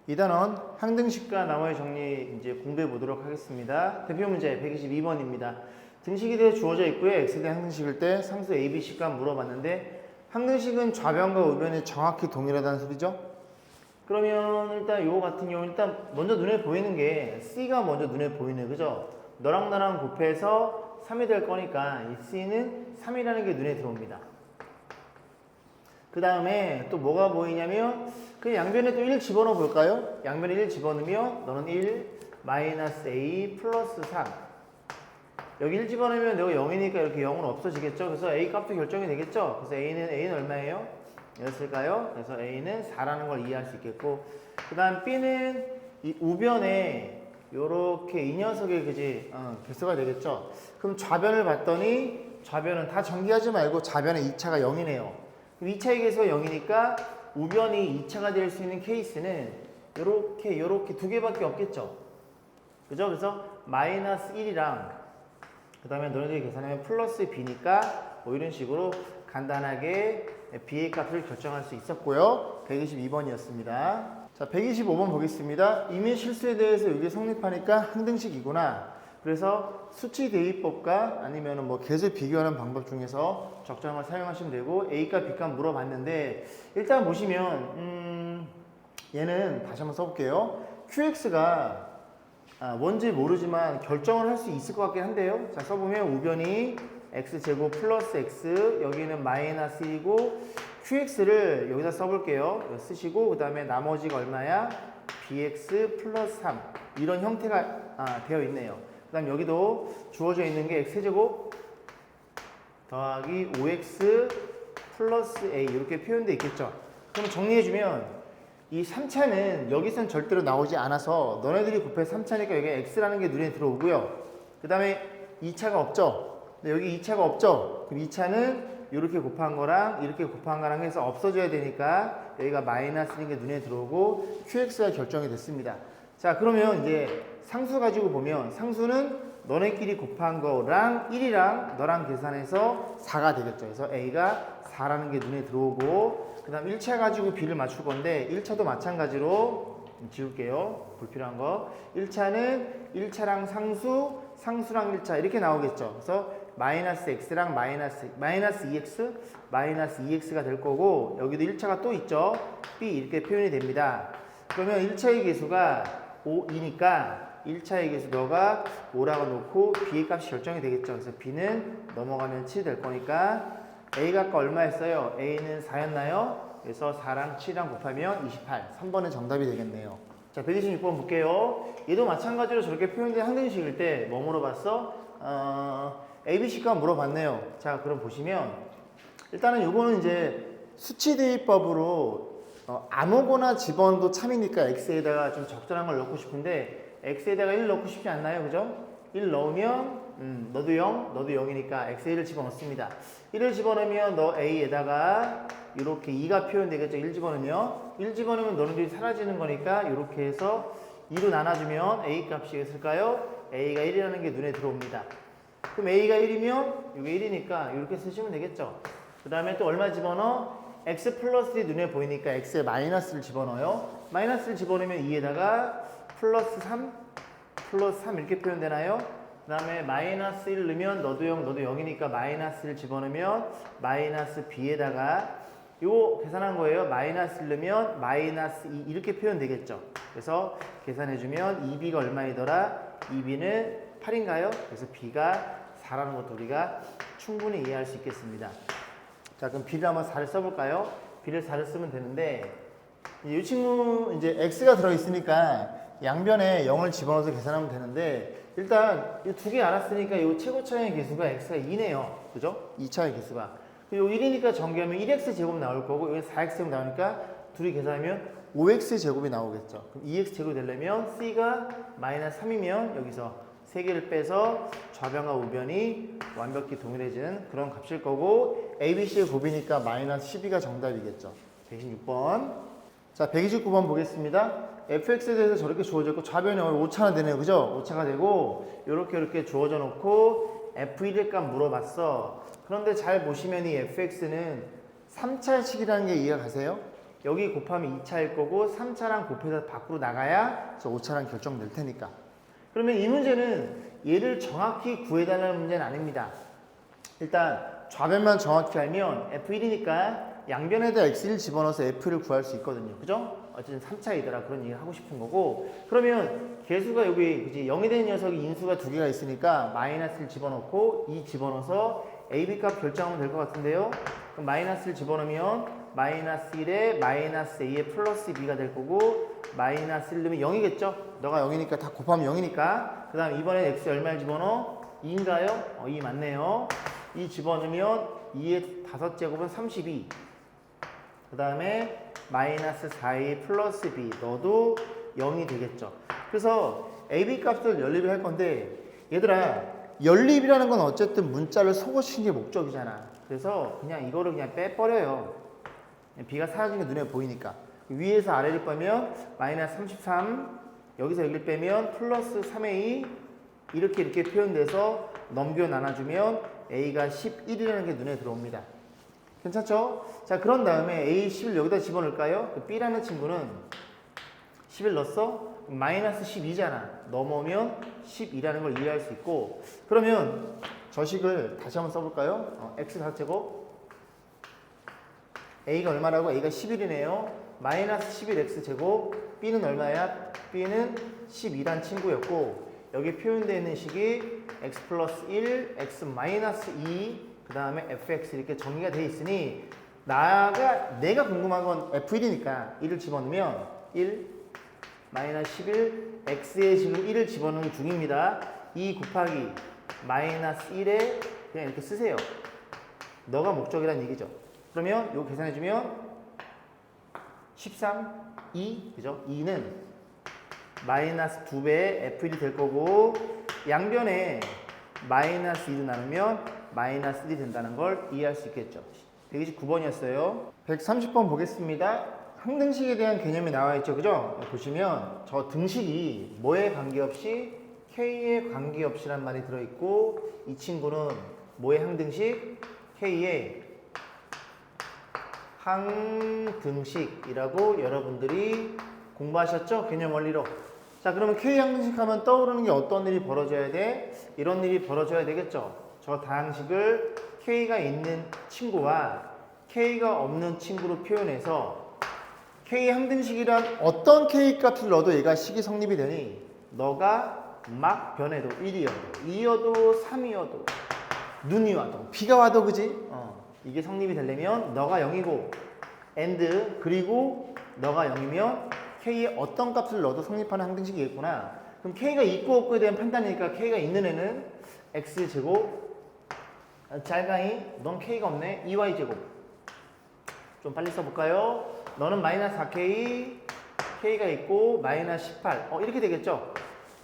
2단원 항등식과 나머지 정리 이제 공부해 보도록 하겠습니다. 대표 문제 122번입니다. 등식이 대해 주어져 있고요. x에 대한 항등식일 때 상수 a, b, c가 물어봤는데 항등식은 좌변과 우변이 정확히 동일하다는 소리죠. 그러면 일단 요거 같은 경우 일단 먼저 눈에 보이는 게 c가 먼저 눈에 보이네, 그죠? 너랑 나랑 곱해서 3이 될 거니까 이 c는 3이라는 게 눈에 들어옵니다. 그 다음에 또 뭐가 보이냐면 그 양변에 또 1 집어넣어 볼까요? 양변에 1 집어넣으면 너는 1 마이너스 a 플러스 3 여기 1 집어넣으면 내가 0이니까 이렇게 0은 없어지겠죠? 그래서 a 값도 결정이 되겠죠? 그래서 a는 얼마예요? 였을까요? 그래서 a는 4라는 걸 이해할 수 있겠고 그 다음 b는 이 우변에 요렇게 이 녀석의 그지 개수가 되겠죠? 그럼 좌변을 봤더니 좌변은 다 전기하지 말고 좌변의 2차가 0이네요. 2차의 개수가 0이니까 우변이 2차가 될 수 있는 케이스는 요렇게 두 개밖에 없겠죠. 그죠? 그래서 마이너스 1이랑 그 다음에 너네들이 계산하면 플러스 b니까 뭐 이런 식으로 간단하게 b의 값을 결정할 수 있었고요. 122번이었습니다. 자, 125번 보겠습니다. 이미 실수에 대해서 이게 성립하니까 항등식이구나. 그래서 수치 대입법과 아니면 뭐 계수 비교하는 방법 중에서 적절한 걸 사용하시면 되고 A값, B값 물어봤는데 일단 보시면 얘는 다시 한번 써볼게요. QX가 뭔지 모르지만 결정을 할 수 있을 것 같긴 한데요. 자, 써보면 우변이 X제곱 플러스 X 여기는 마이너스 1이고 QX를 여기다 써볼게요. 여기 쓰시고 그 다음에 나머지가 얼마야? BX 플러스 3 이런 형태가 되어 있네요. 그 다음 여기도 주어져 있는 게 x제곱 더하기 5x 플러스 a 이렇게 표현되어 있겠죠. 그럼 정리해주면 이 3차는 여기선 절대로 나오지 않아서 너네들이 곱해 3차니까 여기 x라는 게 눈에 들어오고요. 그 다음에 2차가 없죠. 근데 여기 2차가 없죠. 그럼 2차는 이렇게 곱한 거랑 이렇게 곱한 거랑 해서 없어져야 되니까 여기가 마이너스인 게 눈에 들어오고 qx가 결정이 됐습니다. 자, 그러면 이제 상수 가지고 보면 상수는 너네끼리 곱한 거랑 1이랑 너랑 계산해서 4가 되겠죠. 그래서 a가 4라는 게 눈에 들어오고 그 다음 1차 가지고 b를 맞출 건데 1차도 마찬가지로 지울게요. 불필요한 거. 1차는 1차랑 상수랑 1차 이렇게 나오겠죠. 그래서 마이너스 x랑 마이너스 2x 마이너스 2x가 될 거고 여기도 1차가 또 있죠. b 이렇게 표현이 됩니다. 그러면 1차의 개수가 5이니까 1차의 개수 너가 5라고 놓고 b의 값이 결정이 되겠죠. 그래서 b는 넘어가면 7이 될 거니까 a가 아까 얼마였어요? a는 4였나요? 그래서 4랑 7이랑 곱하면 28. 3번은 정답이 되겠네요. 자, 126번 볼게요. 얘도 마찬가지로 저렇게 표현된 항등식일 때 뭐 물어봤어? ABC값 물어봤네요. 자, 그럼 보시면 일단은 요거는 이제 수치 대입법으로 아무거나 집어넣어도 참이니까 x에다가 좀 적절한 걸 넣고 싶은데 x에다가 1 넣고 싶지 않나요? 그죠? 1 넣으면 너도 0, 너도 0이니까 x에 1을 집어넣습니다. 1을 집어넣으면 너 a에다가 이렇게 2가 표현되겠죠. 1 집어넣으면 1 집어넣으면 너네들이 사라지는 거니까 이렇게 해서 2로 나눠주면 a 값이 있을까요? a가 1이라는 게 눈에 들어옵니다. 그럼 a가 1이면 이게 1이니까 이렇게 쓰시면 되겠죠. 그 다음에 또 얼마 집어넣어? x 플러스이 눈에 보이니까 x에 마이너스를 집어넣어요. 마이너스를 집어넣으면 2에다가 플러스 3 이렇게 표현되나요? 그 다음에 마이너스 1 넣으면 너도 0, 너도 0이니까 마이너스를 집어넣으면 마이너스 b에다가 이거 계산한 거예요. 마이너스 1 넣으면 마이너스 2 이렇게 표현되겠죠. 그래서 계산해주면 2b가 얼마이더라? 2b는 8인가요? 그래서 b가 4라는 것도 우리가 충분히 이해할 수 있겠습니다. 자, 그럼 b를 한번 4를 써볼까요? b를 4를 쓰면 되는데 이 친구 이제 x가 들어있으니까 양변에 0을 집어넣어서 계산하면 되는데 일단 이 두 개 알았으니까 이 최고차의 개수가 x가 2네요. 그죠? 2차의 개수가. 그리고 1이니까 전개하면 1x 제곱 나올 거고 여기 4x 제곱 나오니까 둘이 계산하면 5x 제곱이 나오겠죠. 그럼 2x 제곱이 되려면 c가 마이너스 3이면 여기서 3개를 빼서 좌변과 우변이 완벽히 동일해지는 그런 값일 거고 ABC의 곱이니까 마이너스 12가 정답이겠죠. 126번. 자, 129번 보겠습니다. fx에 대해서 저렇게 주어졌고 좌변이 5차가 되네요. 그죠? 5차가 되고 이렇게 주어져 놓고 f1의 값 물어봤어. 그런데 잘 보시면 이 fx는 3차식이라는 게 이해가 가세요? 여기 곱하면 2차일 거고 3차랑 곱해서 밖으로 나가야 저 5차랑 결정될 테니까. 그러면 이 문제는 얘를 정확히 구해달라는 문제는 아닙니다. 일단 좌변만 정확히 알면 F1이니까 양변에다 X1 집어넣어서 F를 구할 수 있거든요. 그죠? 어쨌든 3차이더라 그런 얘기를 하고 싶은 거고, 그러면 개수가 여기 그지 0이 되는 녀석이 인수가 두 개가 있으니까 마이너스를 집어넣고 2 집어넣어서 AB 값 결정하면 될 것 같은데요. 그럼 마이너스를 집어넣으면 마이너스 1에 마이너스 A에 플러스 B가 될 거고, 마이너스 1 넣으면 0이겠죠? 너가 0이니까 다 곱하면 0이니까. 그 다음 이번엔 X 얼마를 집어넣어? 2인가요? 2 맞네요. 2 집어넣으면 2의 5제곱은 32. 그 다음에 마이너스 4a 플러스 b 넣어도 0이 되겠죠. 그래서 AB 값을 연립을 할 건데, 얘들아 연립이라는 건 어쨌든 문자를 속어시키는 게 목적이잖아. 그래서 그냥 이거를 그냥 빼버려요. b가 사라진 게 눈에 보이니까. 위에서 아래를 빼면 마이너스 33, 여기서 여기를 빼면 플러스 3a, 이렇게 표현돼서 넘겨 나눠주면 a가 11이라는 게 눈에 들어옵니다. 괜찮죠? 자, 그런 다음에 a 10을 여기다 집어넣을까요? 그 b라는 친구는 10을 넣었어? 마이너스 12잖아. 넘어오면 12라는 걸 이해할 수 있고, 그러면 저 식을 다시 한번 써볼까요? x 4제곱 a가 얼마라고? a가 11이네요. 마이너스 11x 제곱, b는 얼마야? b는 12란 친구였고, 여기 표현되어 있는 식이 x 플러스 1, x 마이너스 2, 그 다음에 fx 이렇게 정의가 되어 있으니, 내가 궁금한 건 f1이니까 1을 집어넣으면 1 마이너스 11, x에 지금 1을 집어넣는 중입니다. 2 곱하기 마이너스 1에 그냥 이렇게 쓰세요. 너가 목적이란 얘기죠. 그러면 이거 계산해주면 13, 2, 그죠? 2는 마이너스 2배의 f1이 될 거고, 양변에 마이너스 2로 나누면 마이너스 1이 된다는 걸 이해할 수 있겠죠. 129번이었어요. 130번 보겠습니다. 항등식에 대한 개념이 나와 있죠. 그죠? 보시면 저 등식이 뭐에 관계없이 K에 관계없이란 말이 들어있고, 이 친구는 뭐의 항등식? K의 항등식이라고 여러분들이 공부하셨죠? 개념 원리로. 자, 그러면 K 항등식 하면 떠오르는 게 어떤 일이 벌어져야 돼? 이런 일이 벌어져야 되겠죠. 저 다항식을 K가 있는 친구와 K가 없는 친구로 표현해서 K 항등식이란 어떤 K 값을 넣어도 얘가 식이 성립이 되니, 너가 막 변해도 1이어도 2여도 3이어도 눈이 와도 비가 와도 그지? 이게 성립이 되려면 너가 0이고 and 그리고 너가 0이면 K에 어떤 값을 넣어도 성립하는 항등식이겠구나. 그럼 K가 있고 없고에 대한 판단이니까 K가 있는 애는 X제곱, 짤강이 넌 K가 없네 2Y제곱. 좀 빨리 써볼까요? 너는 마이너스 4K, K가 있고 마이너스 18. 이렇게 되겠죠?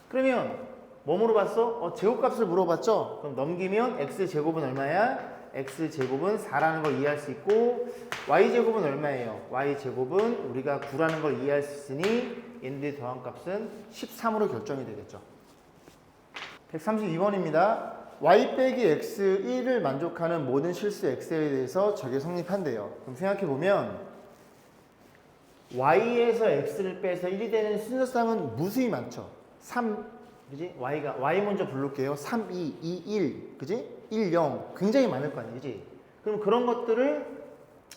그러면 뭐 물어봤어? 제곱값을 물어봤죠? 그럼 넘기면 X제곱은 얼마야? X제곱은 4라는 걸 이해할 수 있고, Y제곱은 얼마예요? Y제곱은 우리가 9라는 걸 이해할 수 있으니 얘네들의 더한값은 13으로 결정이 되겠죠. 132번입니다. Y 빼기 X 1을 만족하는 모든 실수 X에 대해서 저게 성립한대요. 그럼 생각해보면 Y에서 X를 빼서 1이 되는 순서상은 무수히 많죠. 3, 그지? Y 먼저 부를게요. 3, 2, 2, 1, 그지? 1, 0 굉장히 많을 거 아니에요, 그지? 그럼 그런 것들을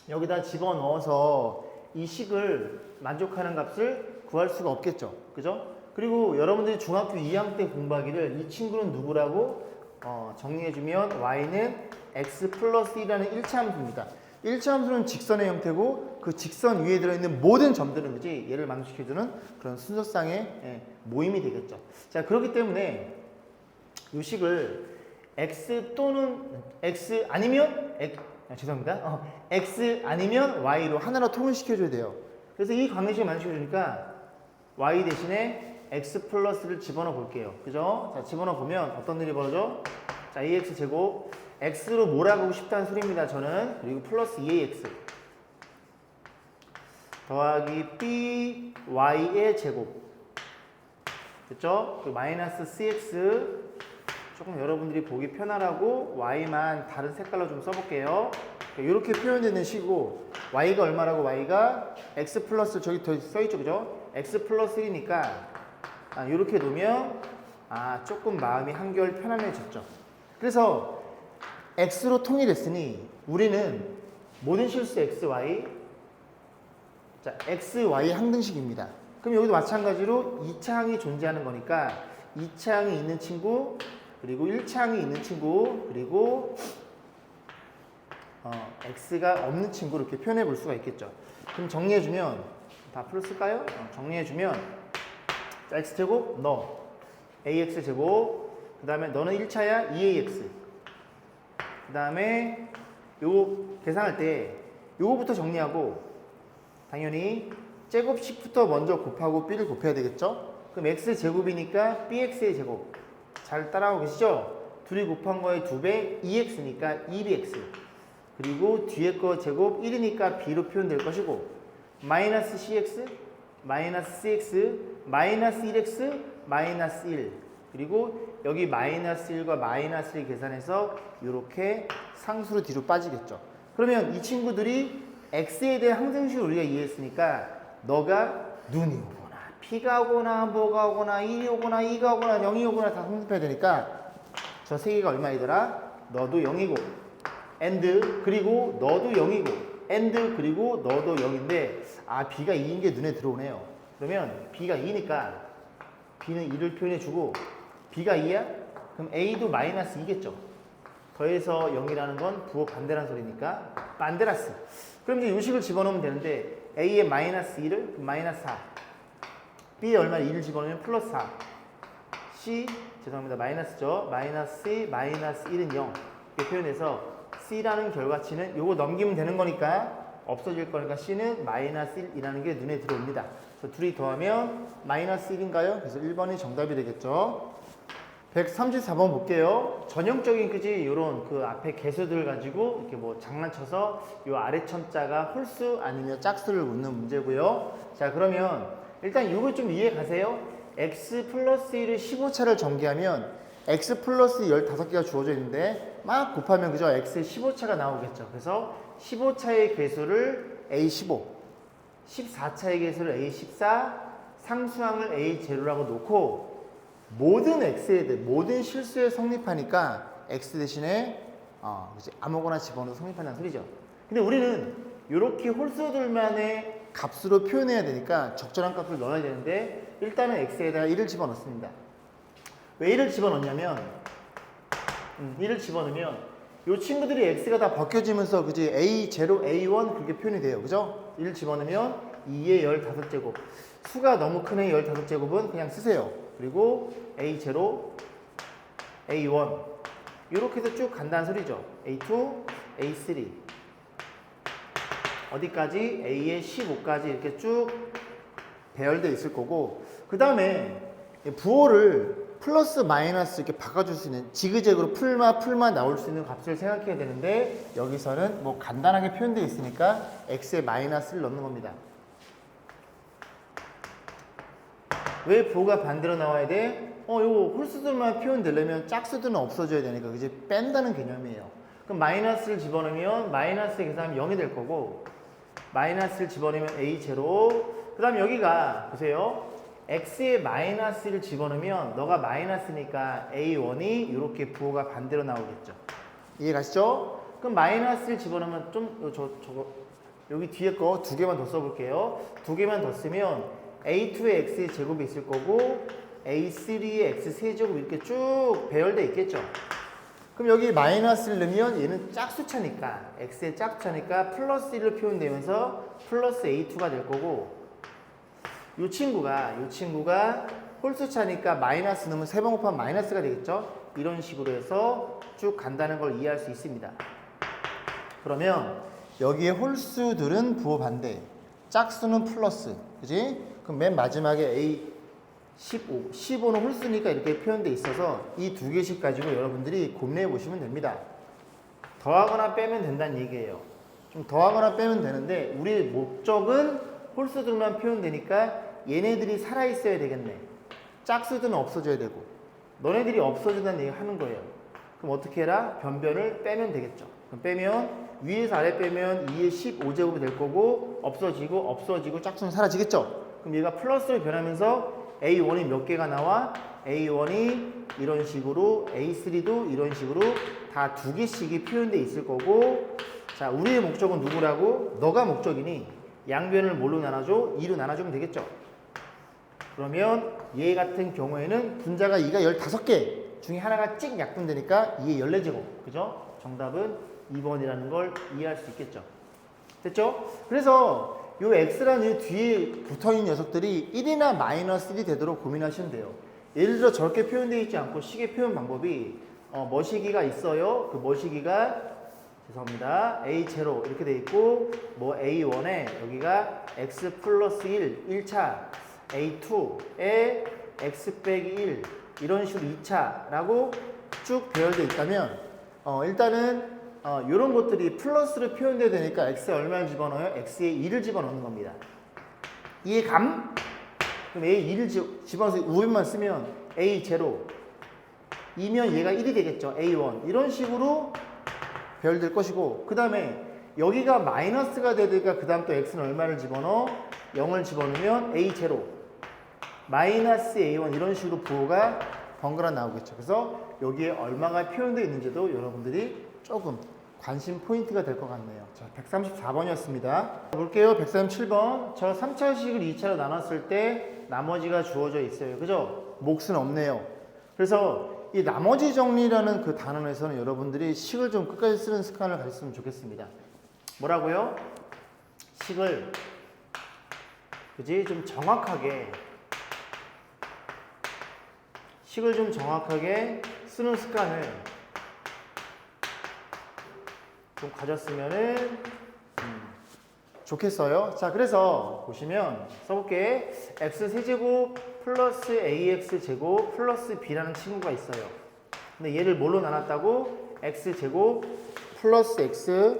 여기다 집어넣어서 이 식을 만족하는 값을 구할 수가 없겠죠, 그죠? 그리고 여러분들이 중학교 2학년 때 공부하기를 이 친구는 누구라고 정리해주면 Y는 X 플러스 1이라는 1차 함수입니다. 1차 함수는 직선의 형태고, 그 직선 위에 들어있는 모든 점들은 그지? 얘를 만족시켜주는 그런 순서상의 모임이 되겠죠. 자, 그렇기 때문에 이 식을 X 또는 X 아니면 죄송합니다. X 아니면 Y로 하나로 통일시켜줘야 돼요. 그래서 이 관계식을 만족시켜주니까 Y 대신에 X 플러스를 집어넣어 볼게요. 그죠? 자, 집어넣어 보면 어떤 일이 벌어져? 자, AX 제곱 X로 몰아가고 싶다는 소리입니다. 저는. 그리고 플러스 2AX 더하기 B Y의 제곱 됐죠? 그 마이너스 CX 조금 여러분들이 보기 편하라고 Y만 다른 색깔로 좀 써볼게요. 이렇게 표현되는 식이고, y가 얼마라고? y가 x 플러스 저기 더 써있죠, 그죠? x 플러스 1이니까 이렇게 놓으면 조금 마음이 한결 편안해졌죠. 그래서 x로 통일했으니 우리는 모든 실수 x, y 자, x, y 항등식입니다. 그럼 여기도 마찬가지로 2차항이 존재하는 거니까 2차항이 있는 친구, 그리고 1차항이 있는 친구, 그리고 x가 없는 친구 이렇게 표현해 볼 수가 있겠죠. 그럼 정리해주면 다 풀었을까요? 정리해주면 x제곱 너 ax제곱 그 다음에 너는 1차야 2ax 그 다음에 요거 계산할 때 요거부터 정리하고 당연히 제곱식부터 먼저 곱하고 b를 곱해야 되겠죠? 그럼 x제곱이니까 bx의 제곱 잘 따라하고 계시죠? 둘이 곱한 거의 2배 2x니까 2bx 그리고 뒤에 거 제곱 1이니까 b로 표현될 것이고 마이너스 cx 마이너스 cx 마이너스 1x 마이너스 1 그리고 여기 마이너스 1과 마이너스 1 계산해서 이렇게 상수로 뒤로 빠지겠죠. 그러면 이 친구들이 x에 대한 항등식을 우리가 이해했으니까 너가 눈이 오거나 비가 오거나 뭐가 오거나 1이 오거나 2가 오거나 0이 오거나 다 성립해야 되니까 저 세 개가 얼마이더라? 너도 0이고 and 그리고 너도 0이고 and 그리고 너도 0인데 b가 2인 게 눈에 들어오네요. 그러면 b가 2니까 b는 2를 표현해주고 b가 2야? 그럼 a도 마이너스 2겠죠. 더해서 0이라는 건 부호 반대란 소리니까 반데라스. 그럼 이제 요식을 집어넣으면 되는데 a에 마이너스 2를 마이너스 4 b에 얼마 2를 집어넣으면 플러스 4 c 죄송합니다 마이너스죠. 마이너스 마이너스 1은 0 이렇게 표현해서 c라는 결과치는 요거 넘기면 되는 거니까 없어질 거니까 c는 마이너스 1이라는 게 눈에 들어옵니다. 그래서 둘이 더하면 마이너스 1인가요? 그래서 1번이 정답이 되겠죠. 134번 볼게요. 전형적인 그지 요런 그 앞에 개수들 가지고 이렇게 뭐 장난쳐서 요 아래 첨자가 홀수 아니면 짝수를 묻는 문제고요. 자 그러면 일단 요거 좀 이해 가세요. x 플러스 1을 15차를 전개하면 x 플러스 15개가 주어져 있는데 막 곱하면 그죠? x의 15차가 나오겠죠. 그래서 15차의 개수를 a15 14차의 개수를 a14 상수항을 a0라고 놓고 모든 x에 대해 모든 실수에 성립하니까 x 대신에 아무거나 집어넣어서 성립한다는 소리죠. 근데 우리는 이렇게 홀수들만의 값으로 표현해야 되니까 적절한 값을 넣어야 되는데 일단은 x에다가 1을 집어넣습니다. 왜 1을 집어넣냐면 1을 집어넣으면 이 친구들이 x가 다 벗겨지면서 그지 a0, a1 그렇게 표현이 돼요. 그죠? 1을 집어넣으면 2의 15제곱 수가 너무 크네 15제곱은 그냥 쓰세요. 그리고 a0, a1 이렇게 해서 쭉 간다는 소리죠. a2, a3 어디까지? a의 15까지 이렇게 쭉 배열되어 있을 거고 그 다음에 부호를 플러스 마이너스 이렇게 바꿔줄 수 있는 지그재그로 풀마 나올 수 있는 값을 생각해야 되는데 여기서는 뭐 간단하게 표현되어 있으니까 x에 마이너스를 넣는 겁니다. 왜 부호가 반대로 나와야 돼? 요거 홀수들만 표현되려면 짝수들은 없어져야 되니까 그지 뺀다는 개념이에요. 그럼 마이너스를 집어넣으면 마이너스 계산하면 0이 될 거고 마이너스를 집어넣으면 a0 그 다음 여기가 보세요. x에 마이너스를 집어넣으면 너가 마이너스니까 a1이 이렇게 부호가 반대로 나오겠죠. 이해 가시죠? 그럼 마이너스를 집어넣으면 좀 저거 여기 뒤에 거 두 개만 더 써볼게요. 두 개만 더 쓰면 a2의 x의 제곱이 있을 거고 a3의 x 세제곱 이렇게 쭉 배열돼 있겠죠. 그럼 여기 마이너스를 넣으면 얘는 짝수차니까 x의 짝수차니까 플러스 1로 표현되면서 플러스 a2가 될 거고 이 친구가 홀수차니까 마이너스 넣으면 3번 곱하면 마이너스가 되겠죠. 이런 식으로 해서 쭉 간다는 걸 이해할 수 있습니다. 그러면 여기에 홀수들은 부호 반대 짝수는 플러스 그지? 그럼 맨 마지막에 A15, 15는 홀수니까 이렇게 표현되어 있어서 이 두 개씩 가지고 여러분들이 고민해 보시면 됩니다. 더하거나 빼면 된다는 얘기예요. 좀 더하거나 빼면 되는데 우리 목적은 홀수들만 표현되니까 얘네들이 살아있어야 되겠네. 짝수들은 없어져야 되고 너네들이 없어진다는 얘기 하는 거예요. 그럼 어떻게 해라? 변변을 빼면 되겠죠. 그럼 빼면 위에서 아래 빼면 2의 15제곱이 될 거고 없어지고 짝수는 사라지겠죠? 그럼 얘가 플러스로 변하면서 A1이 몇 개가 나와? A1이 이런 식으로, A3도 이런 식으로 다 2개씩이 표현되어 있을 거고, 자, 우리의 목적은 누구라고? 너가 목적이니 양변을 뭘로 나눠줘? 2로 나눠주면 되겠죠? 그러면 얘 같은 경우에는 분자가 2가 15개 중에 하나가 찍 약분되니까 2의 14제곱. 그죠? 정답은 2번이라는 걸 이해할 수 있겠죠? 됐죠? 그래서 요 x라는 이 뒤에 붙어있는 녀석들이 1이나 마이너스 1이 되도록 고민하시면 돼요. 예를 들어 저렇게 표현되어 있지 않고 식의 표현 방법이 머시기가 있어요. 그 머시기가 죄송합니다. A0 이렇게 돼 있고 뭐 A1에 여기가 x 플러스 1, 1차 A2에 x 빼기 1 이런 식으로 2차라고 쭉 배열되어 있다면 일단은 이런 것들이 플러스로 표현돼야 되니까 x에 얼마를 집어넣어요? x에 2를 집어넣는 겁니다. 이해감? 그럼 a에 2를 집어넣어서 우변만 쓰면 a0 2면 얘가 1이 되겠죠. a1 이런 식으로 배열될 것이고, 그 다음에 여기가 마이너스가 되니까 그 다음 또 x는 얼마를 집어넣어? 0을 집어넣으면 a0 마이너스 a1 이런 식으로 부호가 번갈아 나오겠죠. 그래서 여기에 얼마가 표현되어 있는지도 여러분들이 조금 관심 포인트가 될 것 같네요. 자, 134번이었습니다. 볼게요. 137번. 저 3차식을 2차로 나눴을 때 나머지가 주어져 있어요. 그죠? 몫은 없네요. 그래서 이 나머지 정리라는 그 단원에서는 여러분들이 식을 좀 끝까지 쓰는 습관을 가졌으면 좋겠습니다. 뭐라고요? 식을 그지? 좀 정확하게 쓰는 습관을 좀 가졌으면은 좋겠어요. 자, 그래서 보시면 써볼게. x 세제곱 플러스 ax 제곱 플러스 b라는 친구가 있어요. 근데 얘를 뭘로 나눴다고? x 제곱 플러스 x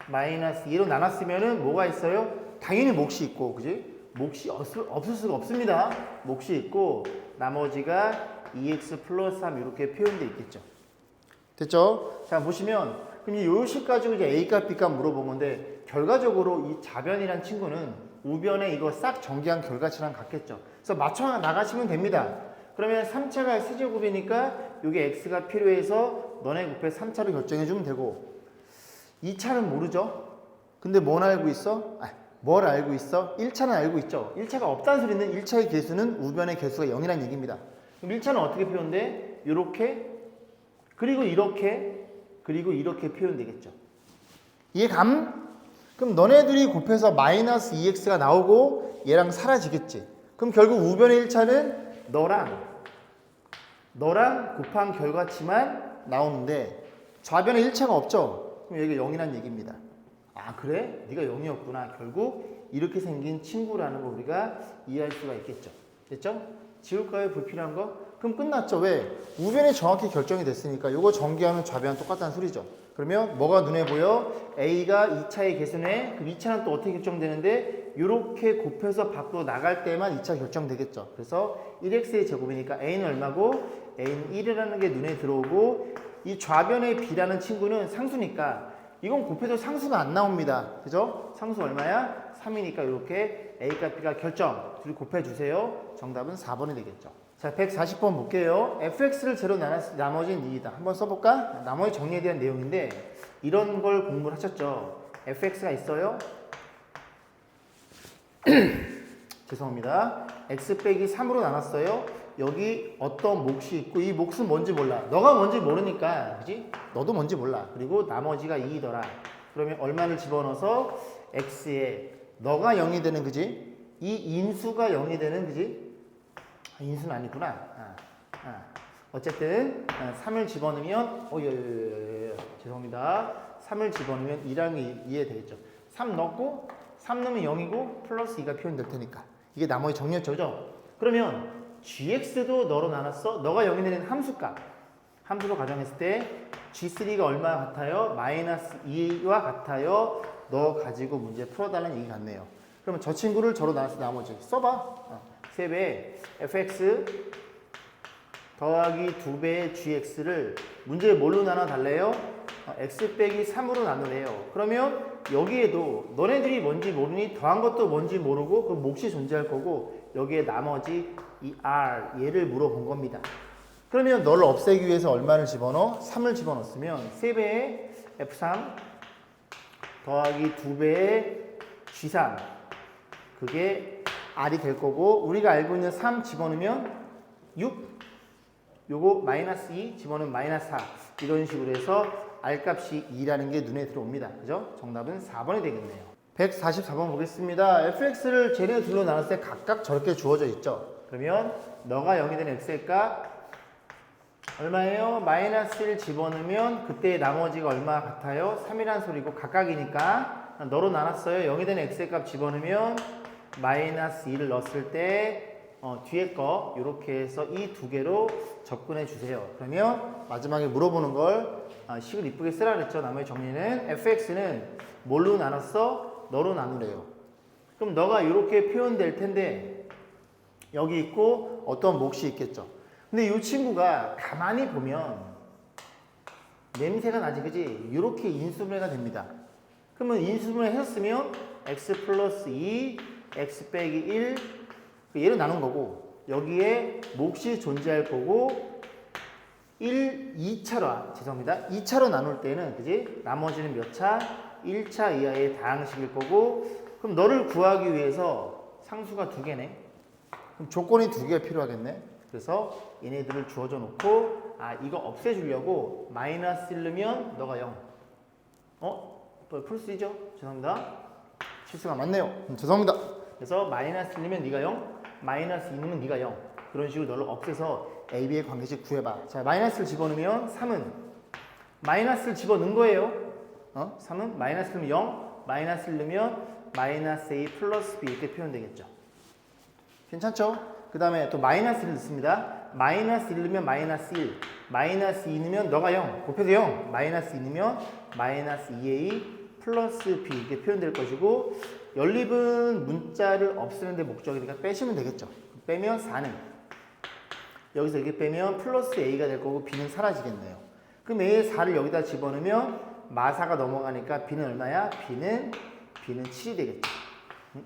마이너스 2로 나눴으면은 뭐가 있어요? 당연히 몫이 있고, 그지? 몫이 없을 수가 없습니다. 몫이 있고 나머지가 2x 플러스 3 이렇게 표현되어 있겠죠. 됐죠? 자, 보시면 그럼 이 식 가지고 이제 A값, B값 물어본 건데 결과적으로 이 좌변이란 친구는 우변에 이거 싹 전개한 결과치랑 같겠죠. 그래서 맞춰 나가시면 됩니다. 그러면 3차가 세제곱이니까 이게 X가 필요해서 너네 곱해 3차로 결정해주면 되고 2차는 모르죠? 근데 뭘 알고 있어? 뭘 알고 있어? 1차는 알고 있죠? 1차가 없다는 소리는 1차의 개수는 우변의 개수가 0이라는 얘기입니다. 그럼 1차는 어떻게 표현돼? 이렇게 그리고 이렇게 그리고 이렇게 표현되겠죠. 이해감? 그럼 너네들이 곱해서 마이너스 2x가 나오고 얘랑 사라지겠지. 그럼 결국 우변의 1차는 너랑 곱한 결과치만 나오는데 좌변에 1차가 없죠. 그럼 여기가 0이라는 얘기입니다. 아, 그래? 네가 0이었구나. 결국 이렇게 생긴 친구라는 거 우리가 이해할 수가 있겠죠. 됐죠? 지울까요? 불필요한 거? 그럼 끝났죠. 왜? 우변이 정확히 결정이 됐으니까 이거 전개하면 좌변 똑같다는 소리죠. 그러면 뭐가 눈에 보여? A가 2차의 개수네. 그럼 2차는 또 어떻게 결정되는데 이렇게 곱해서 밖으로 나갈 때만 2차 결정되겠죠. 그래서 1x의 제곱이니까 A는 얼마고? A는 1이라는 게 눈에 들어오고 이 좌변의 B라는 친구는 상수니까 이건 곱해도 상수가 안 나옵니다. 그죠? 상수 얼마야? 3이니까 이렇게 A과 B가 결정. 둘이 곱해주세요. 정답은 4번이 되겠죠. 자, 140번 볼게요. fx를 제로 나눴을 때 나머지는 2이다. 한번 써볼까? 나머지 정리에 대한 내용인데 이런 걸 공부를 하셨죠. fx가 있어요. 죄송합니다. x 빼기 3으로 나눴어요. 여기 어떤 몫이 있고 이 몫은 뭔지 몰라. 너가 뭔지 모르니까 그지? 너도 뭔지 몰라. 그리고 나머지가 2이더라. 그러면 얼마를 집어넣어서 x에 너가 0이 되는 그지? 이 인수가 0이 되는 그지? 인수는 아니구나. 어쨌든 3을 집어넣으면 죄송합니다. 3을 집어넣으면 2라는 게 이해되겠죠. 3 넣고 3 넣으면 0이고 플러스 2가 표현될 테니까 이게 나머지 정리였죠. 그러면 gx도 너로 나눴어. 너가 0이 되는 함수값. 함수로 가정했을 때 g3가 얼마 같아요? 마이너스 2와 같아요. 너 가지고 문제 풀어달라는 얘기 같네요. 그러면 저 친구를 저로 나눴을 때 나머지 써봐. 3배 fx 더하기 2배의 gx를 문제에 뭘로 나눠 달래요? x 빼기 3으로 나누래요. 그러면 여기에도 너네들이 뭔지 모르니 더한 것도 뭔지 모르고 그 몫이 존재할 거고 여기에 나머지 이 r 얘를 물어본 겁니다. 그러면 너를 없애기 위해서 얼마를 집어넣어? 3을 집어넣었으면 3배의 f3 더하기 2배의 g3 그게 r이 될 거고 우리가 알고 있는 3 집어넣으면 6 요거 마이너스 2 집어넣으면 마이너스 4 이런 식으로 해서 r값이 2라는 게 눈에 들어옵니다. 그죠? 정답은 4번이 되겠네요. 144번 보겠습니다. fx를 쟤네 둘로 나눴을 때 각각 저렇게 주어져 있죠. 그러면 너가 0이 되는 x의 값 얼마예요? 마이너스 1 집어넣으면 그때 나머지가 얼마 같아요? 3이란 소리고 각각이니까 너로 나눴어요. 0이 되는 x의 값 집어넣으면 마이너스 2를 넣었을 때 뒤에 거 이렇게 해서 이 두 개로 접근해 주세요. 그러면 마지막에 물어보는 걸 식을 이쁘게 쓰라 그랬죠. 나머지 정리는 fx는 뭘로 나눴어? 너로 나누래요. 그럼 너가 이렇게 표현될 텐데 여기 있고 어떤 몫이 있겠죠. 근데 이 친구가 가만히 보면 냄새가 나지, 그지? 이렇게 인수분해가 됩니다. 그러면 인수분해 했으면 x 플러스 2, x 빼기 1 얘로 나눈 거고 여기에 몫이 존재할 거고 2차로 죄송합니다. 2차로 나눌 때는 그지? 나머지는 몇 차? 1차 이하의 다항식일 거고 그럼 너를 구하기 위해서 상수가 두 개네. 그럼 조건이 두 개가 필요하겠네. 그래서 얘네들을 주어져 놓고 이거 없애주려고 마이너스 1 넣으면 너가 0. 또 플러스 2죠? 죄송합니다. 실수가 많네요. 죄송합니다. 그래서 마이너스 1 넣으면 네가 0, 마이너스 2 넣으면 네가 0. 그런 식으로 너를 없애서 A, B의 관계식 구해봐. 자, 마이너스를 집어넣으면 3은 마이너스를 집어넣은 거예요. 3은 마이너스 넣으면 0, 마이너스를 넣으면 마이너스 A 플러스 B 이렇게 표현되겠죠. 괜찮죠? 그 다음에 또 마이너스를 넣습니다. 마이너스 1 넣으면 마이너스 1, 마이너스 2 넣으면 너가 0, 곱해서 0, 마이너스 2 넣으면 마이너스 2A 플러스 B 이렇게 표현될 것이고 연립은 문자를 없애는 데 목적이니까 빼시면 되겠죠. 빼면 4는 여기서 이렇게 빼면 플러스 A가 될 거고 B는 사라지겠네요. 그럼 A의 4를 여기다 집어넣으면 마사가 넘어가니까 B는 얼마야? B는 7이 되겠죠.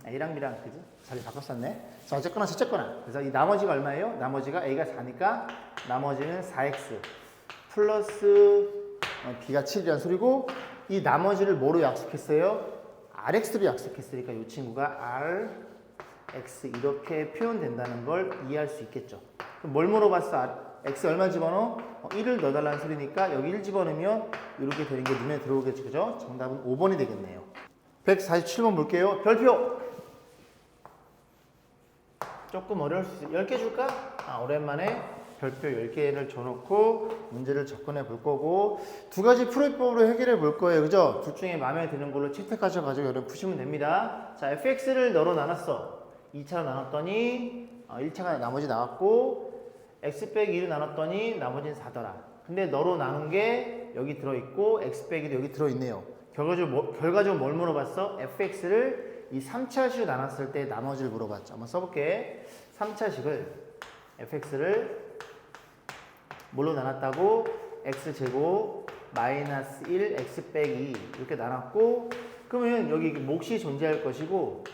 A랑 B랑 그지? 자리 바꿨었네. 자, 어쨌거나 저쨌거나. 그래서 이 나머지가 얼마예요? 나머지가 A가 4니까 나머지는 4X 플러스 B가 7이라는 소리고 이 나머지를 뭐로 약속했어요? RX로 약속했으니까 이 친구가 RX 이렇게 표현된다는 걸 이해할 수 있겠죠. 그럼 뭘 물어봤어? X 얼마 집어넣어? 1을 넣어달라는 소리니까 여기 1 집어넣으면 이렇게 되는 게 눈에 들어오겠죠. 그죠? 정답은 5번이 되겠네요. 147번 볼게요. 별표! 조금 어려울 수 있어요. 10개 줄까? 오랜만에 별표 10개를 줘놓고 문제를 접근해 볼 거고 두 가지 풀이법으로 해결해 볼 거예요. 그죠? 둘 중에 마음에 드는 걸로 채택하셔가지고 여러분 푸시면 됩니다. 자, fx를 너로 나눴어. 2차로 나눴더니 1차가 나머지 나왔고 x 빼기 2로 나눴더니 나머지는 4더라. 근데 너로 나눈 게 여기 들어있고 x 빼기도 여기 들어있네요. 결과적으로 뭘 물어봤어? fx를 이 3차식으로 나눴을 때 나머지를 물어봤죠. 한번 써볼게. 3차식을 fx를 뭘로 나눴다고? x제곱 마이너스 1 x 빼기 2 이렇게 나눴고 그러면 여기 몫이 존재할 것이고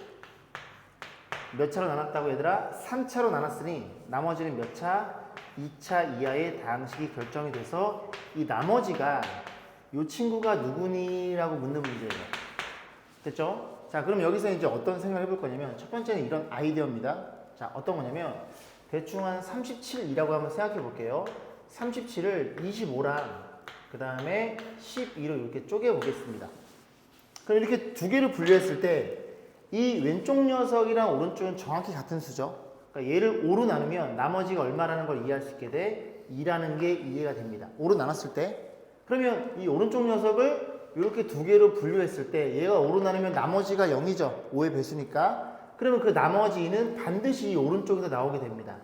몇 차로 나눴다고 얘들아? 3차로 나눴으니 나머지는 몇 차? 2차 이하의 다항식이 결정이 돼서 이 나머지가 이 친구가 누구니? 라고 묻는 문제예요. 됐죠? 자, 그럼 여기서 이제 어떤 생각을 해볼 거냐면 첫 번째는 이런 아이디어입니다. 자, 어떤 거냐면 대충 한 37이라고 한번 생각해 볼게요. 37을 25랑 그 다음에 12로 이렇게 쪼개 보겠습니다. 그럼 이렇게 두 개를 분류했을 때 이 왼쪽 녀석이랑 오른쪽은 정확히 같은 수죠. 그러니까 얘를 5로 나누면 나머지가 얼마라는 걸 이해할 수 있게 돼. 2라는 게 이해가 됩니다. 5로 나눴을 때 그러면 이 오른쪽 녀석을 이렇게 두 개로 분류했을 때 얘가 5로 나누면 나머지가 0이죠. 5의 배수니까. 그러면 그 나머지 2는 반드시 이 오른쪽에서 나오게 됩니다.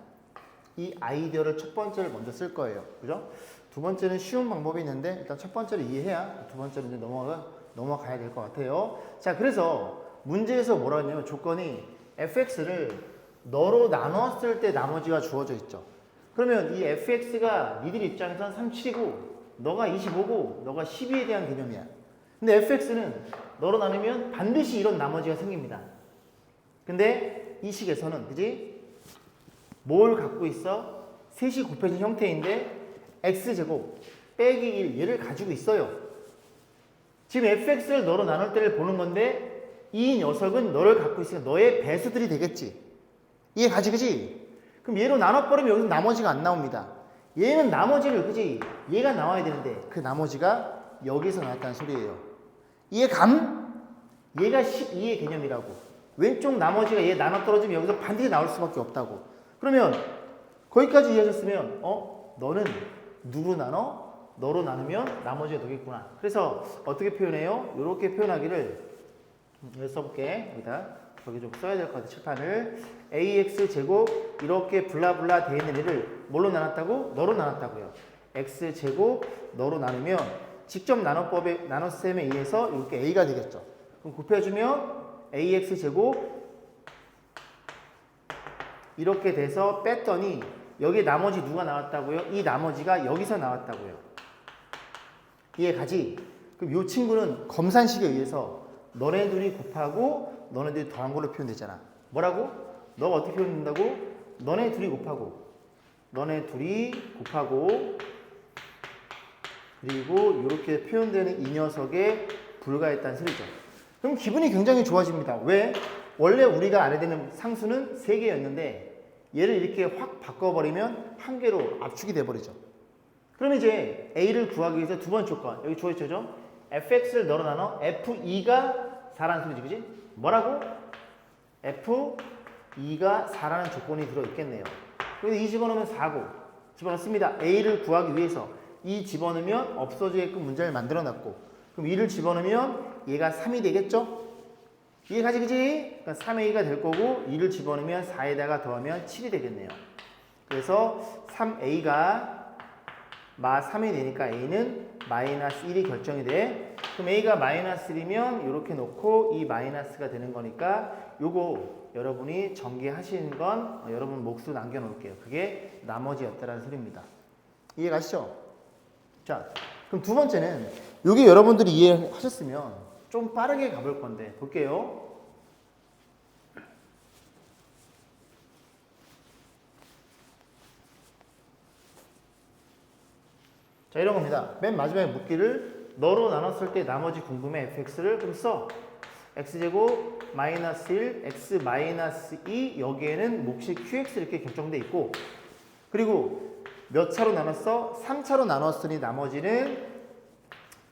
이 아이디어를 첫 번째를 먼저 쓸 거예요. 그죠? 두 번째는 쉬운 방법이 있는데 일단 첫 번째를 이해해야 두 번째로 이제 넘어가야 될 것 같아요. 자, 그래서 문제에서 뭐라 했냐면 조건이 fx를 너로 나눴을 때 나머지가 주어져 있죠. 그러면 이 fx가 니들 입장에선 37이고 너가 25고 너가 12에 대한 개념이야. 근데 fx는 너로 나누면 반드시 이런 나머지가 생깁니다. 근데 이 식에서는 그지? 뭘 갖고 있어? 셋이 곱해진 형태인데 x제곱 빼기 1 얘를 가지고 있어요. 지금 fx를 너로 나눌 때를 보는 건데 이 녀석은 너를 갖고 있으니까 너의 배수들이 되겠지. 이해 가지 그지? 그럼 얘로 나눠버리면 여기서 나머지가 안 나옵니다. 얘는 나머지를 그지? 얘가 나와야 되는데 그 나머지가 여기서 나왔다는 소리예요. 이해감? 얘가 12의 개념이라고. 왼쪽 나머지가 얘 나눠 떨어지면 여기서 반드시 나올 수밖에 없다고. 그러면 거기까지 이해하셨으면 너는 누구로 나눠? 너로 나누면 나머지가 되겠구나. 그래서 어떻게 표현해요? 이렇게 표현하기를 여기 써볼게. 여기다 저기 좀 써야 될 것 같아. 칠판을 ax 제곱 이렇게 블라블라 돼 있는 애를 뭘로 나눴다고? 너로 나눴다고요. x 제곱 너로 나누면 직접 나눠법의 나눗셈에 의해서 이렇게 a가 되겠죠. 그럼 곱해주면 ax 제곱 이렇게 돼서 뺐더니 여기 나머지 누가 나왔다고요? 이 나머지가 여기서 나왔다고요. 이해 가지? 그럼 이 친구는 검산식에 의해서 너네 둘이 곱하고 너네 둘이 더한 걸로 표현되잖아. 뭐라고? 너가 어떻게 표현된다고? 너네 둘이 곱하고 너네 둘이 곱하고 그리고 이렇게 표현되는 이 녀석에 불과했다는 소리죠. 그럼 기분이 굉장히 좋아집니다. 왜? 원래 우리가 알아야 되는 상수는 3개였는데 얘를 이렇게 확 바꿔버리면 1개로 압축이 돼버리죠. 그럼 이제 a를 구하기 위해서 두 번째 조건 여기 주어있죠? fx를 너로 나눠 f2가 4라는 소리지 그지? 뭐라고? f2가 4라는 조건이 들어있겠네요. 그래서 이 집어넣으면 4고 집어넣습니다. a를 구하기 위해서 이 집어넣으면 없어지게끔 문제를 만들어놨고 그럼 2를 집어넣으면 얘가 3이 되겠죠? 이해가지 그지? 그러니까 3a가 될 거고 2를 집어넣으면 4에다가 더하면 7이 되겠네요. 그래서 3a가 마 3이 되니까 a는 마이너스 1이 결정이 돼. 그럼 a가 마이너스 1이면 이렇게 놓고 이 마이너스가 되는 거니까 요거 여러분이 전개하시는 건 여러분 몫으로 남겨놓을게요. 그게 나머지였다라는 소리입니다. 이해가시죠? 자, 그럼 두 번째는 여기 여러분들이 이해하셨으면 좀 빠르게 가볼 건데 볼게요. 자, 이런 겁니다. 맨 마지막에 묻기를 너로 나눴을 때 나머지 궁금해 fx를 그럼 써. x제곱 마이너스 1 x 마이너스 2 여기에는 몫이 qx 이렇게 결정돼 있고 그리고 몇 차로 나눴어? 3차로 나눴으니 나머지는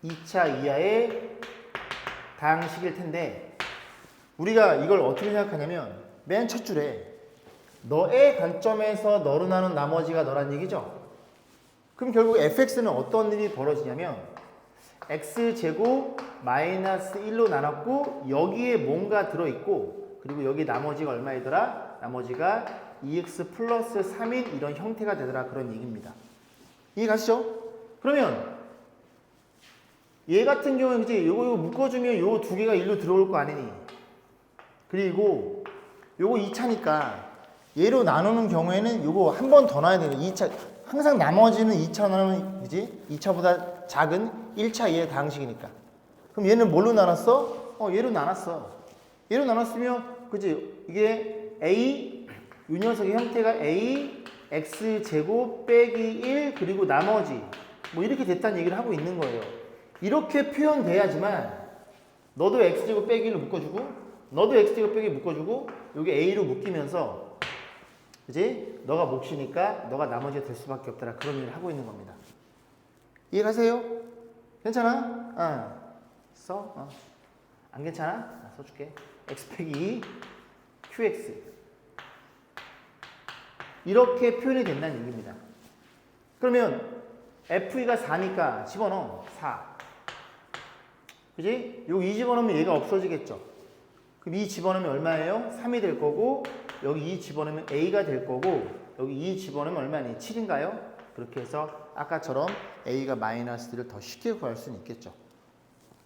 2차 이하의 다항식일 텐데 우리가 이걸 어떻게 생각하냐면 맨 첫 줄에 너의 관점에서 너로 나눈 나머지가 너란 얘기죠. 그럼 결국 fx는 어떤 일이 벌어지냐면 x제곱 마이너스 1로 나눴고 여기에 뭔가 들어있고 그리고 여기 나머지가 얼마이더라? 나머지가 2x 플러스 3인 이런 형태가 되더라 그런 얘기입니다. 이해 가시죠? 그러면 얘 같은 경우는 이제 요거 묶어주면 요 두 개가 일로 들어올 거 아니니 그리고 요거 2차니까 얘로 나누는 경우에는 요거 한 번 더 놔야 돼요. 2차 항상 나머지는 2차 나누면 그지? 2차보다 작은 1차 이하의 다항식이니까 그럼 얘는 뭘로 나눴어? 얘로 나눴어. 얘로 나눴으면 그지? 이게 a 이 녀석의 형태가 a x제곱 빼기 1 그리고 나머지 뭐 이렇게 됐다는 얘기를 하고 있는 거예요. 이렇게 표현돼야지만 너도 x제곱 빼기 1로 묶어주고 너도 x제곱 빼기 묶어주고 여기 a로 묶이면서 그지? 너가 몫이니까 너가 나머지가 될 수밖에 없더라 그런 얘기를 하고 있는 겁니다. 이해가세요? 괜찮아? 써? 안 괜찮아? 써줄게. x 빼기 2 qx 이렇게 표현이 된다는 얘기입니다. 그러면 f2가 4니까 집어넣어 4 그지? 여기 2 집어넣으면 얘가 없어지겠죠. 그럼 2 집어넣으면 얼마예요? 3이 될 거고 여기 2 집어넣으면 a가 될 거고 여기 2 집어넣으면 얼마니? 7인가요? 그렇게 해서 아까처럼 a가 마이너스 1을 더 쉽게 구할 수는 있겠죠.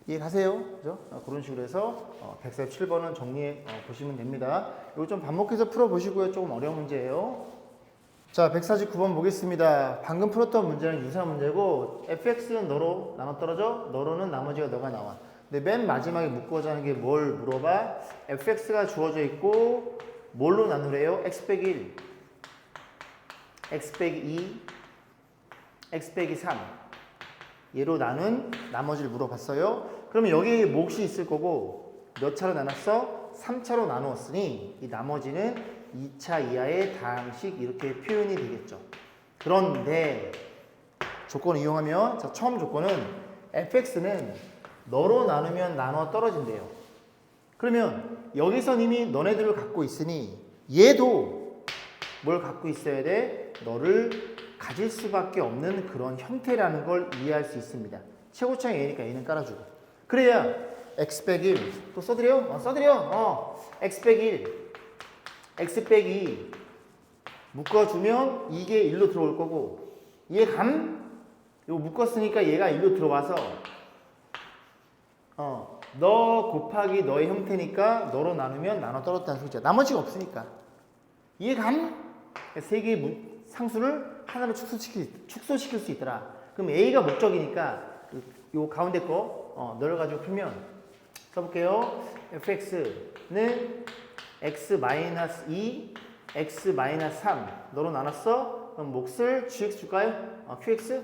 이해 가세요? 그죠? 그런 식으로 해서 147번은 정리해 보시면 됩니다. 이거 좀 반복해서 풀어보시고요. 조금 어려운 문제예요. 자, 149번 보겠습니다. 방금 풀었던 문제는 유사한 문제고 fx는 너로 나눠 떨어져 너로는 나머지가 너가 나와. 근데 맨 마지막에 묶어져 하는 게 뭘 물어봐? fx가 주어져 있고 뭘로 나누래요? x 빼기 1, x 빼기 2, x 빼기 3 얘로 나눈 나머지를 물어봤어요. 그러면 여기 몫이 있을 거고 몇 차로 나눴어? 3차로 나누었으니 이 나머지는 2차 이하의 다항식 이렇게 표현이 되겠죠. 그런데 조건을 이용하면 자, 처음 조건은 fx는 너로 나누면 나눠 떨어진대요. 그러면 여기선 이미 너네들을 갖고 있으니 얘도 뭘 갖고 있어야 돼? 너를 가질 수밖에 없는 그런 형태라는 걸 이해할 수 있습니다. 최고차이 A니까 A는 깔아주고. 그래야 x 빼기 1. 또 써드려? 써드려. x 빼기 1. x 빼기 2. 묶어주면 이게 1로 들어올 거고 얘 감? 이거 묶었으니까 얘가 1로 들어와서 너 곱하기 너의 형태니까 너로 나누면 나눠 떨어졌다는 소리죠. 나머지가 없으니까. 이해 감? 세 개의 상수를 하나로 축소시킬 수 있더라. 그럼 A가 목적이니까 요 가운데 거 너를 가지고 풀면 써볼게요. fx는 x-2, x-3 너로 나눴어? 그럼 몫을 gx 줄까요? qx?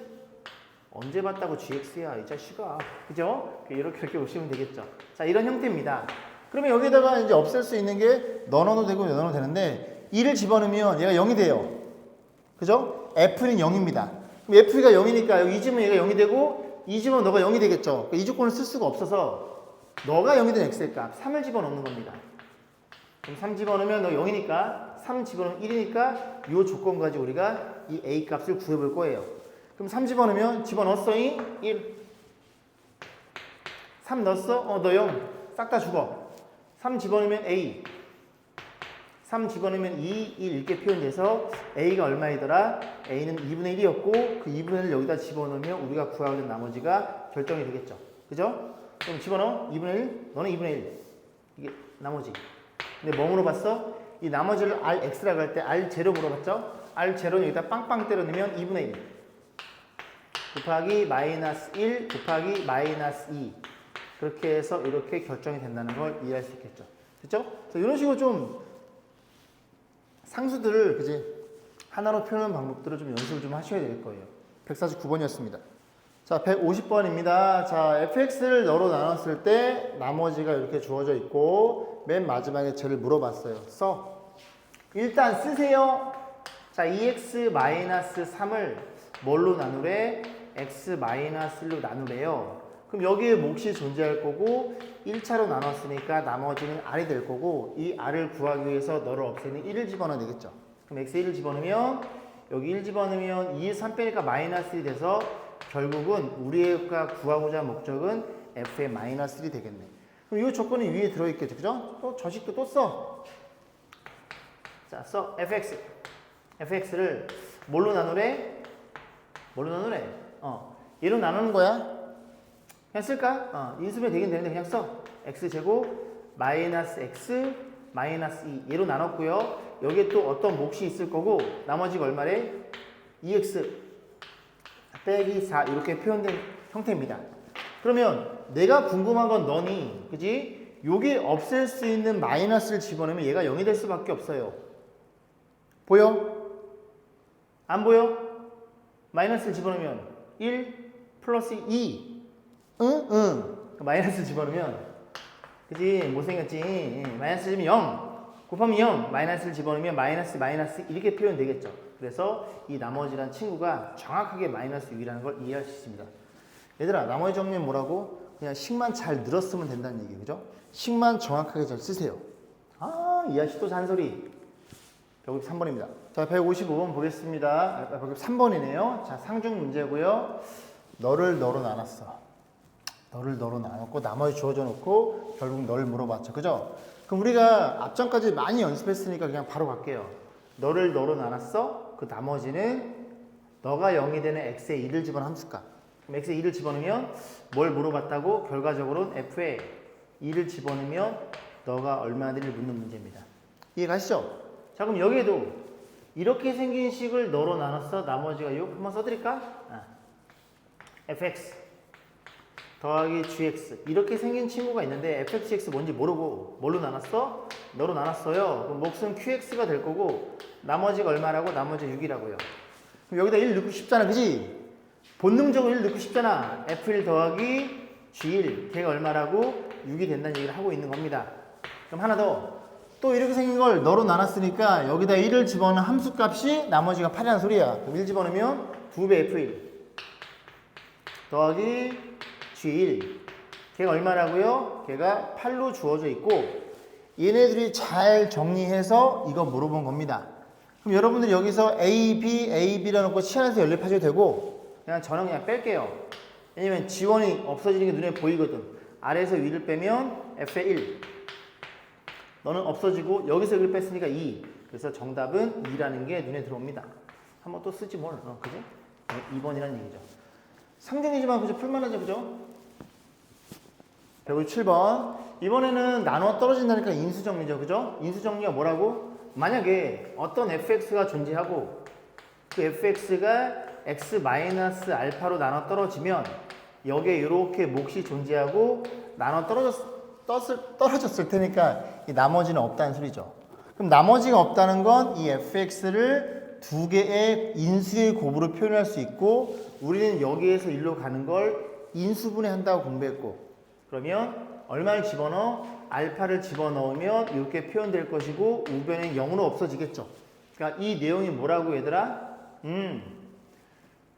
언제 봤다고 gx야 이 자식아. 그죠? 이렇게 오시면 되겠죠. 자, 이런 형태입니다. 그러면 여기다가 이제 없앨 수 있는 게 너너도 되고 너너도 되는데 2를 집어넣으면 얘가 0이 돼요. 그죠? f는 0입니다. 그럼 f가 0이니까 여기 2집은 얘가 0이 되고 2집은 너가 0이 되겠죠. 이 조건을 쓸 수가 없어서 너가 0이 된 x의 값 3을 집어넣는 겁니다. 그럼 3 집어넣으면 너 0이니까 3 집어넣으면 1이니까 이 조건 가지고 우리가 이 a 값을 구해볼 거예요. 그럼 3 집어넣으면 집어넣었어이 1. 3 넣었어? 너 0. 싹 다 죽어. 3 집어넣으면 a. 3 집어넣으면 2, 1 이렇게 표현돼서 a가 얼마이더라? a는 2분의 1이었고 그 2분의 1을 여기다 집어넣으면 우리가 구하는 나머지가 결정이 되겠죠. 그죠? 그럼 집어넣어. 2분의 1. 너는 2분의 1. 이게 나머지. 근데 뭐 물어봤어? 이 나머지를 rx라고 할 때 r0 물어봤죠? r0는 여기다 빵빵 때려 넣으면 2분의 1. 곱하기 마이너스 1 곱하기 마이너스 2 그렇게 해서 이렇게 결정이 된다는 걸 이해할 수 있겠죠. 됐죠? 이런 식으로 좀 상수들을 그지 하나로 표현하는 방법들을 좀 연습을 좀 하셔야 될 거예요. 149번이었습니다. 자, 150번입니다. 자, fx를 너로 나눴을 때 나머지가 이렇게 주어져 있고 맨 마지막에 쟤를 물어봤어요. 일단 쓰세요. 자, 2x-3을 뭘로 나누래? x-1로 나누래요. 그럼 여기에 몫이 존재할 거고 1차로 나눴으니까 나머지는 r이 될 거고 이 r을 구하기 위해서 너를 없애는 1을 집어넣어야 되겠죠. 그럼 x에 1을 집어넣으면 여기 1 집어넣으면 2에서 3 빼니까 마이너스 1이 돼서 결국은 우리가 구하고자 할 목적은 f의 마이너스 1이 되겠네. 그럼 이 조건이 위에 들어있겠죠. 그죠? 또 저식도 또 써. 자, 써. fx를 뭘로 나누래? 얘로 나누는 거야. 그냥 쓸까? 인수분해 되긴 되는데 그냥 써. x제곱 마이너스 x 마이너스 2 얘로 나눴고요. 여기에 또 어떤 몫이 있을 거고 나머지가 얼마래? 2x 빼기 4 이렇게 표현된 형태입니다. 그러면 내가 궁금한 건 너니 그지? 여기 없앨 수 있는 마이너스를 집어넣으면 얘가 0이 될 수밖에 없어요. 보여? 안 보여? 마이너스를 집어넣으면 1 플러스 2 응. 마이너스 집어넣으면 그지? 못생겼지? 마이너스 집으면 0 곱하면 0 마이너스를 집어넣으면 마이너스 이렇게 표현되겠죠. 그래서 이 나머지란 친구가 정확하게 마이너스 6이라는 걸 이해할 수 있습니다. 얘들아 나머지 정리는 뭐라고? 그냥 식만 잘 늘었으면 된다는 얘기 그죠? 식만 정확하게 잘 쓰세요. 이 아저씨 또 잔소리. 153번입니다. 자, 155번 보겠습니다. 153번이네요. 자, 상중 문제고요. 너를 너로 나눴어. 너를 너로 나눴고 나머지 주어져 놓고 결국 너를 물어봤죠. 그죠? 그럼 우리가 앞전까지 많이 연습했으니까 그냥 바로 갈게요. 너를 너로 나눴어. 그 나머지는 너가 0이 되는 x에 2를 집어넣은 함수값. 그럼 x에 2를 집어넣으면 뭘 물어봤다고? 결과적으로는 f에 2를 집어넣으면 너가 얼마나를 묻는 문제입니다. 이해가시죠? 자, 그럼 여기에도 이렇게 생긴 식을 너로 나눴어. 나머지가 6. 한번 써드릴까? fx 더하기 gx. 이렇게 생긴 친구가 있는데 fx, gx 뭔지 모르고 뭘로 나눴어? 너로 나눴어요. 그럼 몫은 qx가 될 거고 나머지가 얼마라고? 나머지 6이라고요. 그럼 여기다 1 넣고 싶잖아. 그지? 본능적으로 1 넣고 싶잖아. f1 더하기 g1. 걔가 얼마라고? 6이 된다는 얘기를 하고 있는 겁니다. 그럼 하나 더. 또 이렇게 생긴 걸 너로 나눴으니까 여기다 1을 집어넣은 함수값이 나머지가 8이라는 소리야. 그럼 1 집어넣으면 2배 f1 더하기 g1. 걔가 얼마라고요? 걔가 8로 주어져 있고 얘네들이 잘 정리해서 이거 물어본 겁니다. 그럼 여러분들이 여기서 a, b, a, b라 놓고 치환해서 연립하셔도 되고 그냥 저는 그냥 뺄게요. 왜냐면 지원이 없어지는 게 눈에 보이거든. 아래에서 위를 빼면 f의 1. 너는 없어지고 여기서 여기를 뺐으니까 2. 그래서 정답은 2라는 게 눈에 들어옵니다. 한번 또 쓰지 뭘. 그지? 2번이라는 얘기죠. 상중이지만 그죠? 풀만하죠. 그죠? 157번. 이번에는 나눠 떨어진다니까 인수정리죠. 그죠? 인수정리가 뭐라고? 만약에 어떤 fx가 존재하고 그 fx가 x-알파로 나눠 떨어지면 여기에 이렇게 몫이 존재하고 나눠 떨어졌을 테니까 이 나머지는 없다는 소리죠. 그럼 나머지가 없다는 건 이 fx를 두 개의 인수의 곱으로 표현할 수 있고 우리는 여기에서 일로 가는 걸 인수분해 한다고 공부했고 그러면 얼마를 집어넣어? 알파를 집어넣으면 이렇게 표현될 것이고 우변은 0으로 없어지겠죠. 그러니까 이 내용이 뭐라고 얘들아?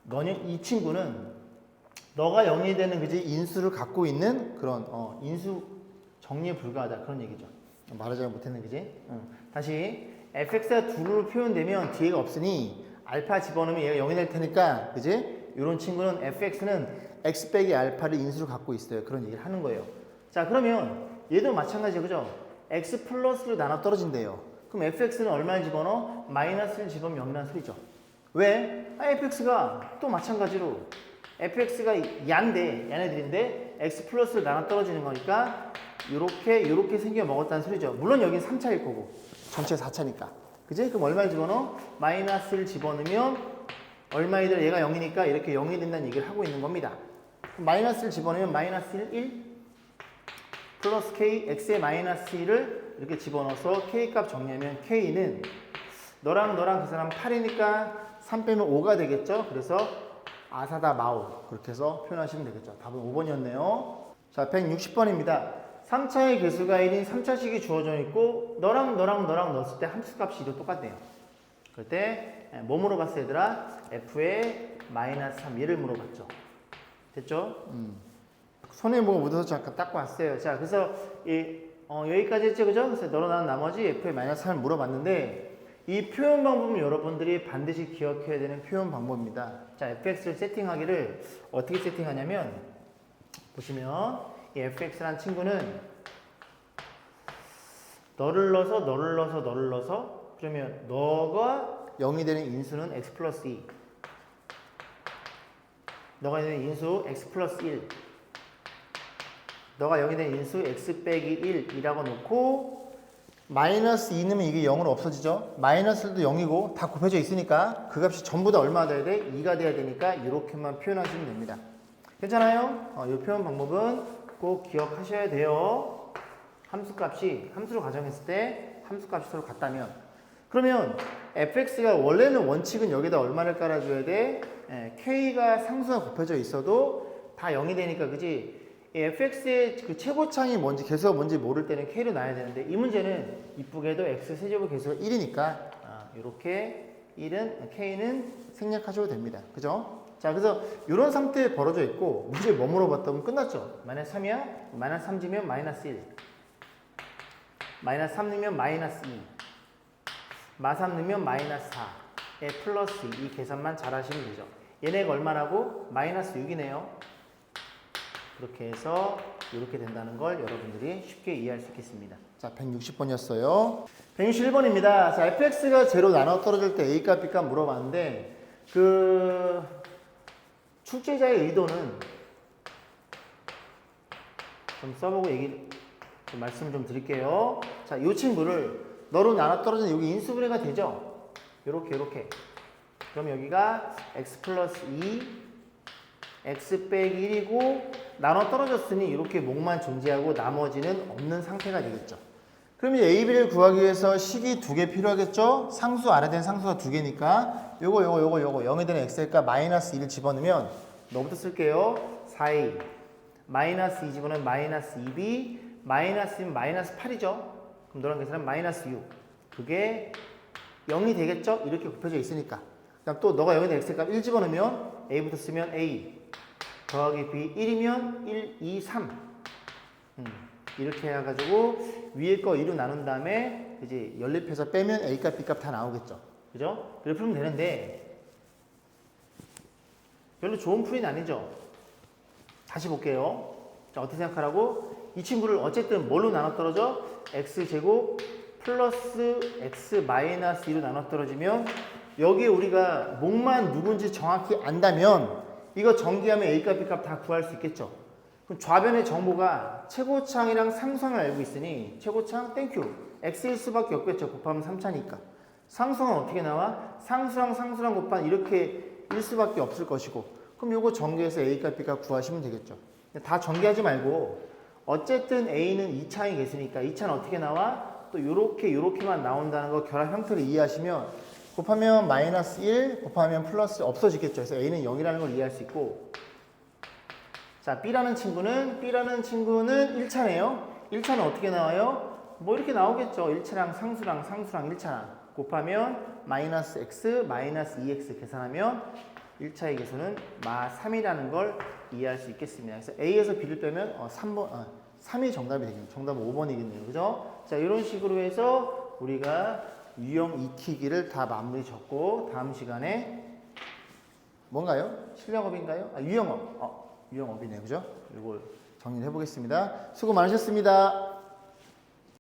너는 이 친구는 너가 0이 되는 그지 인수를 갖고 있는 그런 인수 정리에 불과하다 그런 얘기죠. 말을 잘 못했네 그지? 다시 fx가 2로 표현되면 뒤에가 없으니 알파 집어넣으면 얘가 0이 될 테니까 그지? 이런 친구는 fx는 x 빼기 알파를 인수로 갖고 있어요. 그런 얘기를 하는 거예요. 자 그러면 얘도 마찬가지죠. 그죠? x 플러스로 나눠 떨어진대요. 그럼 fx는 얼마를 집어넣어? 마이너스를 집어넣으면 0이라는 소리죠. 왜? fx가 또 마찬가지로 fx가 야네들인데 x 플러스로 나눠 떨어지는 거니까 요렇게 생겨 먹었다는 소리죠. 물론 여긴 3차일 거고 전체 4차니까 그지? 그럼 얼마를 집어넣어? 마이너스를 집어넣으면 얼마이들 얘가 0이니까 이렇게 0이 된다는 얘기를 하고 있는 겁니다. 그럼 마이너스를 집어넣으면 마이너스 1 플러스 k x의 마이너스 1을 이렇게 집어넣어서 k 값 정리하면 k는 너랑 그 사람 8이니까 3 빼면 5가 되겠죠. 그래서 아사다 마오 그렇게 해서 표현하시면 되겠죠. 답은 5번이었네요. 자 160번입니다. 3차의 개수가 1인 3차식이 주어져 있고 너랑 넣었을 때 함수값이 이도 똑같네요. 그럴 때 뭐 물어봤어 얘들아? f의 마이너스 3 얘를 물어봤죠. 됐죠? 손에 뭐 묻어서 잠깐 닦고 왔어요. 자 그래서 여기까지 했죠. 그죠? 그래서 너로 나눈 나머지 f의 마이너스 3을 물어봤는데 이 표현 방법은 여러분들이 반드시 기억해야 되는 표현 방법입니다. 자 fx를 세팅하기를 어떻게 세팅하냐면 보시면 이 fx라는 친구는 너를 넣어서 그러면 너가 0이 되는 인수는 x 플러스 2 너가 되는 인수 x 플러스 1 너가 0이 되는 인수 x 빼기 1이라고 놓고 마이너스 2 넣으면 이게 0으로 없어지죠. 마이너스도 0이고 다 곱해져 있으니까 그 값이 전부 다 얼마 돼야 돼? 2가 돼야 되니까 이렇게만 표현하시면 됩니다. 괜찮아요? 이 표현 방법은 꼭 기억하셔야 돼요. 함수로 가정했을 때 함수값이 서로 같다면 그러면 fx가 원래는 원칙은 여기다 얼마를 깔아줘야 돼? k가 상수가 곱해져 있어도 다 0이 되니까 그지? fx의 그 최고창이 뭔지 개수가 뭔지 모를 때는 k로 놔야 되는데 이 문제는 이쁘게도 x 세제곱 개수가 1이니까 이렇게 k는 생략하셔도 됩니다. 그죠? 자 그래서 이런 상태에 벌어져 있고 문제 뭐 물어봤다면 끝났죠. 마이너스 3이야? 마이너스 3 지면 마이너스 1 마이너스 3 넣으면 마이너스 2 마3 넣으면 마이너스 4에 플러스 2 이 계산만 잘 하시면 되죠. 얘네가 얼마라고? 마이너스 6이네요. 그렇게 해서 이렇게 된다는 걸 여러분들이 쉽게 이해할 수 있겠습니다. 자 160번이었어요. 161번입니다. 자 fx가 제로 나눠 떨어질 때 a값 b값 물어봤는데 그 출제자의 의도는 좀 써보고 좀 말씀 좀 드릴게요. 자, 이 친구를 너로 나눠 떨어진 여기 인수분해가 되죠? 요렇게. 그럼 여기가 x 플러스 2, x 빼기 1이고 나눠 떨어졌으니 이렇게 목만 존재하고 나머지는 없는 상태가 되겠죠. 그럼 이제 a, b를 구하기 위해서 식이 2개 필요하겠죠? 상수 아래 된 상수가 2개니까 요거 0이 되는 x의 값 마이너스 2를 집어넣으면 너부터 쓸게요. 4a 마이너스 2 집어넣으면 마이너스 2b 마이너스면 마이너스 8이죠. 그럼 너랑 계산하면 마이너스 6 그게 0이 되겠죠? 이렇게 곱해져 있으니까. 그다음 또 너가 0이 되는 x의 값 1 집어넣으면 a부터 쓰면 a 더하기 b 1이면 1, 2, 3 이렇게 해가지고 위에 거 2로 나눈 다음에 이제 연립해서 빼면 a 값, b 값 다 나오겠죠. 그죠? 이렇게 풀면 되는데 별로 좋은 풀이는 아니죠. 다시 볼게요. 자, 어떻게 생각하라고? 이 친구를 어쨌든 뭘로 나눠 떨어져? x제곱 플러스 x 마이너스 2로 나눠 떨어지면 여기에 우리가 목만 누군지 정확히 안다면 이거 전개하면 a 값, b 값 다 구할 수 있겠죠. 그럼 좌변의 정보가 최고창이랑 상수항을 알고 있으니 최고창 땡큐 x일 수밖에 없겠죠. 곱하면 3차니까. 상수항은 어떻게 나와? 상수랑 곱하면 이렇게 일 수밖에 없을 것이고 그럼 요거 전개해서 a 값, b 값 구하시면 되겠죠. 다 전개하지 말고 어쨌든 a는 2차에 계시니까 2차는 어떻게 나와? 또 요렇게만 나온다는 거 결합 형태를 이해하시면 곱하면 마이너스 1 곱하면 플러스 없어지겠죠. 그래서 a는 0이라는 걸 이해할 수 있고 자, B라는 친구는 1차네요. 1차는 어떻게 나와요? 뭐 이렇게 나오겠죠. 1차랑 상수랑 1차랑 곱하면 마이너스 x 마이너스 2x 계산하면 1차의 개수는 마 3이라는 걸 이해할 수 있겠습니다. 그래서 A에서 B를 빼면 3이 정답이 되겠네요. 정답은 5번이겠네요. 그죠? 자, 이런 식으로 해서 우리가 유형 익히기를 다 마무리 졌고 다음 시간에 뭔가요? 실력업인가요? 유형업. 유형업이네요. 그죠? 이걸 정리를 해보겠습니다. 수고 많으셨습니다.